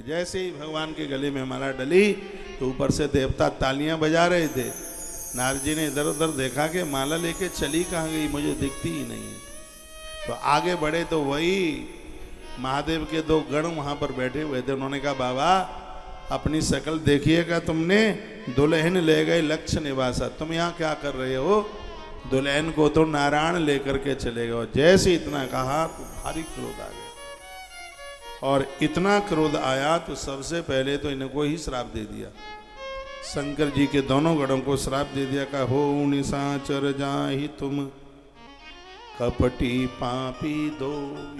जैसे ही भगवान के गले में माला डली तो ऊपर से देवता तालियां बजा रहे थे। नारद जी ने इधर उधर देखा कि माला लेके चली कहाँ गई, मुझे दिखती ही नहीं है। तो आगे बढ़े तो वही महादेव के दो गण वहां पर बैठे हुए थे। उन्होंने कहा बाबा अपनी शकल देखिएगा, तुमने दुल्हन ले गए लक्ष्य निवासा, तुम यहाँ क्या कर रहे हो? दुल्हन को तो नारायण लेकर के चले गए। जैसे इतना कहा तो भारी क्रोध आ गया, और इतना क्रोध आया तो सबसे पहले तो इनको ही श्राप दे दिया। शंकर जी के दोनों गणों को श्राप दे दिया का हो निशाचर जाहि तुम कपटी पापी दो।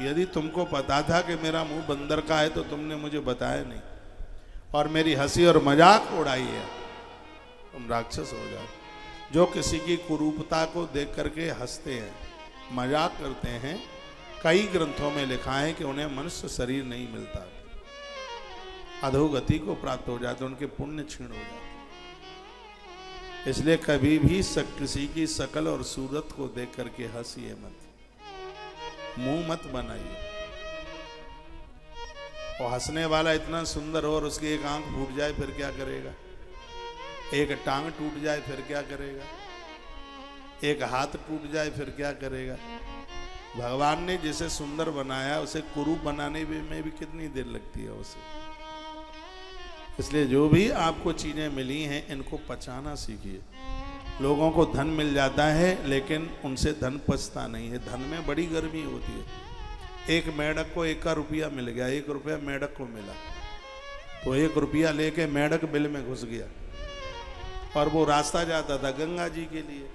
यदि तुमको पता था कि मेरा मुंह बंदर का है तो तुमने मुझे बताया नहीं और मेरी हंसी और मजाक उड़ाई है, तुम राक्षस हो जाओ। जो किसी की कुरूपता को देख करके हंसते हैं, मजाक करते हैं, कई ग्रंथों में लिखा है कि उन्हें मनुष्य शरीर नहीं मिलता, अधोगति को प्राप्त हो जाते, उनके पुण्य क्षीण हो जाते। इसलिए कभी भी किसी की शकल और सूरत को देख करके हंसिए मत, मुंह मत बनाइए। और हंसने वाला इतना सुंदर हो और उसकी एक आंख फूट जाए फिर क्या करेगा? एक टांग टूट जाए फिर क्या करेगा? एक हाथ टूट जाए फिर क्या करेगा? भगवान ने जिसे सुंदर बनाया उसे कुरूप बनाने में भी कितनी देर लगती है उसे। इसलिए जो भी आपको चीजें मिली हैं इनको पचाना सीखिए। लोगों को धन मिल जाता है लेकिन उनसे धन पचता नहीं है। धन में बड़ी गर्मी होती है। एक मेढक को 1 रुपया मिल गया, 1 रुपया मेढक को मिला, तो 1 रुपया लेके मेढक बिल में घुस गया और वो रास्ता जाता था गंगा जी के लिए।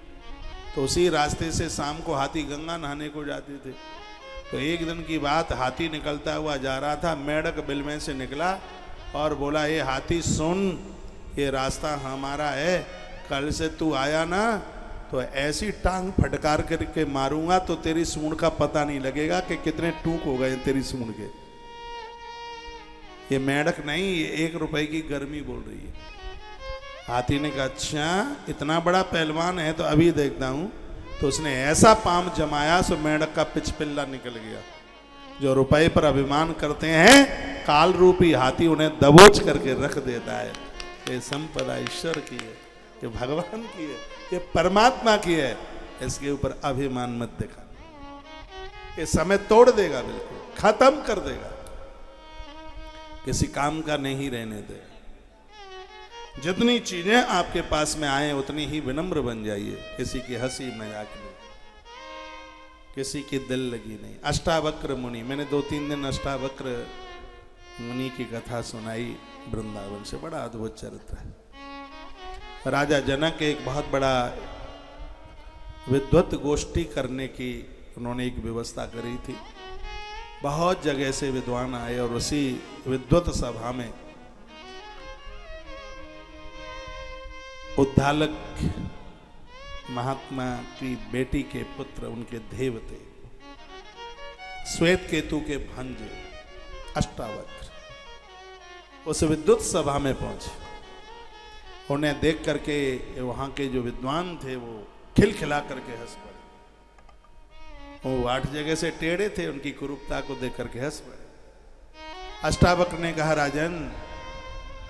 तो उसी रास्ते से शाम को हाथी गंगा नहाने को जाते थे। तो एक दिन की बात, हाथी निकलता हुआ जा रहा था, मेढक बिल में से निकला और बोला ये हाथी सुन, ये रास्ता हमारा है, कल से तू आया ना तो ऐसी टांग फटकार करके मारूंगा तो तेरी सूंड का पता नहीं लगेगा कि कितने टूक हो गए तेरी सूंड के। ये मेढक नहीं, ये 1 रुपए की गर्मी बोल रही है। हाथी ने कहा अच्छा इतना बड़ा पहलवान है तो अभी देखता हूं। तो उसने ऐसा पाम जमाया सो मेढक का पिछपिल्ला निकल गया। जो रुपए पर अभिमान करते हैं काल रूपी हाथी उन्हें दबोच करके रख देता है। ये संपदा ईश्वर की है, ये भगवान की है, ये परमात्मा की है। इसके ऊपर अभिमान मत दिखा, ये समय तोड़ देगा, बिल्कुल खत्म कर देगा, किसी काम का नहीं रहने देगा। जितनी चीजें आपके पास में आए उतनी ही विनम्र बन जाइए। किसी की हंसी मजाक नहीं, किसी की दिल लगी नहीं। अष्टावक्र मुनि, मैंने 2-3 दिन अष्टावक्र मुनि की कथा सुनाई वृंदावन से, बड़ा अद्भुत चरित्र है। राजा जनक एक बहुत बड़ा विद्वत गोष्ठी करने की उन्होंने एक व्यवस्था करी थी। बहुत जगह से विद्वान आए और उसी विद्वत सभा में उद्दालक महात्मा की बेटी के पुत्र, उनके देवते श्वेत केतु के भांजे अष्टावक्र उस विद्युत सभा में पहुंचे। उन्हें देख करके वहां के जो विद्वान थे वो खिलखिला करके हंस पड़े। वो 8 जगह से टेढ़े थे, उनकी कुरूपता को देख करके हंस पड़े। अष्टावक्र ने कहा राजन,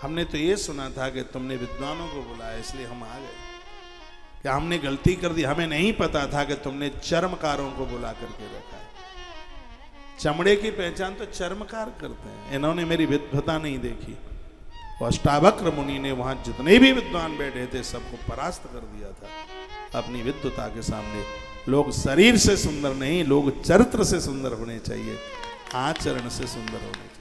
हमने तो ये सुना था कि तुमने विद्वानों को बुलाया इसलिए हम आ गए। क्या हमने गलती कर दी? हमें नहीं पता था कि तुमने चर्मकारों को बुला करके रखा है। चमड़े की पहचान तो चर्मकार करते हैं। इन्होंने मेरी विद्वता नहीं देखी। और अष्टावक्र मुनि ने वहां जितने भी विद्वान बैठे थे सबको परास्त कर दिया था अपनी विद्वता के सामने। लोग शरीर से सुंदर नहीं, लोग चरित्र से सुंदर होने चाहिए, आचरण से सुंदर होने चाहिए।